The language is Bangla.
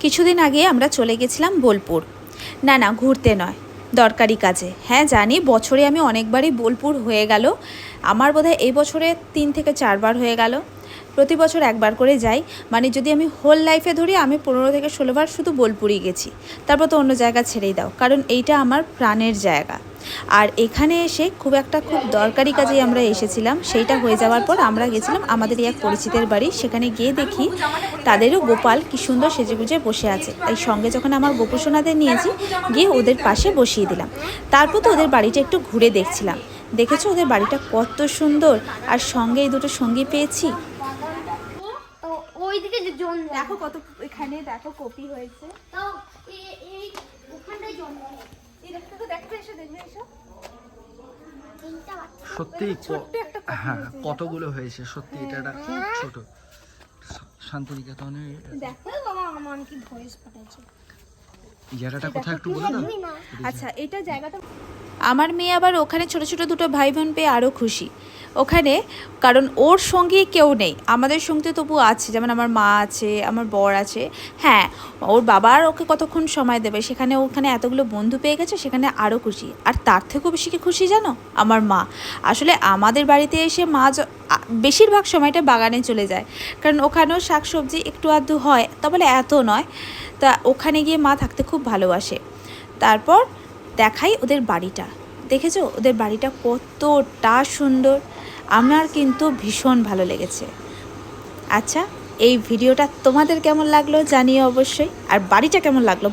কিছুদিন আগে আমরা চলে গেছিলাম বোলপুর। না ঘুরতে নয়, দরকারি কাজে। হ্যাঁ জানি, বছরে আমি অনেকবারই বোলপুর হয়ে গেল। আমার বোধহয় এই বছরে 3 থেকে 4 বার হয়ে গেল। প্রতি বছর একবার করে যাই। মানে যদি আমি হোল লাইফে ধরি, আমি 15 থেকে 16 বার শুধু বোলপুরই গেছি। তারপর তো অন্য জায়গা ছেড়েই দাও, কারণ এইটা আমার প্রাণের জায়গা। আর এখানে এসে খুব দরকারি কাজেই আমরা এসেছিলাম। সেইটা হয়ে যাওয়ার পর আমরা গেছিলাম আমাদেরই এক পরিচিতের বাড়ি। সেখানে গিয়ে দেখি তাদেরও গোপাল কি সুন্দর সেজেগুজে বসে আছে। তাই সঙ্গে যখন আমার গোপুসোনাদের নিয়েছি, গিয়ে ওদের পাশে বসিয়ে দিলাম। তারপর তো ওদের বাড়িটা একটু ঘুরে দেখছিলাম। দেখেছো ওদের বাড়িটা কত সুন্দর, আর সঙ্গে এই দুটো সঙ্গী পেয়েছি। ওইদিকে জন দেখো কত, এখানে দেখো কপি হয়েছে। তো এই ওখানটায় জন এই দেখো, দেখবে এসো, দেখবে এসো। সত্যি হ্যাঁ, কতগুলো হয়েছে সত্যি। এটা একটা খুব ছোট শান্তিনিকেতনে। দেখো বাবা, আমার কি ভয়েস পাঠাচ্ছে। জায়গাটা কোথায় একটু বলে দাও। আচ্ছা, এটা জায়গাটা আমার মেয়ে আবার ওখানে ছোট ছোট দুটো ভাই বোন পেয়ে আরও খুশি ওখানে, কারণ ওর সঙ্গে কেউ নেই। আমাদের সঙ্গে তবু আছে, যেমন আমার মা আছে, আমার বর আছে। হ্যাঁ, ওর বাবার ওকে কতক্ষণ সময় দেবে, সেখানে ওখানে এতগুলো বন্ধু পেয়ে গেছে, সেখানে আরও খুশি। আর তার থেকেও বেশি কি খুশি জানো, আমার মা। আসলে আমাদের বাড়িতে এসে মা বেশিরভাগ সময়টা বাগানে চলে যায়, কারণ ওখানেও শাকসবজি একটু আধটু হয়, তা বলে এত নয়। তা ওখানে গিয়ে মা থাকতে খুব ভালোবাসে। তারপর দেখাই ওদের বাড়িটা। দেখেছো ওদের বাড়িটা কতটা সুন্দর, আমার কিন্তু ভীষণ ভালো লেগেছে। আচ্ছা, এই ভিডিওটা তোমাদের কেমন লাগলো জানিও অবশ্যই, আর বাড়িটা কেমন লাগলো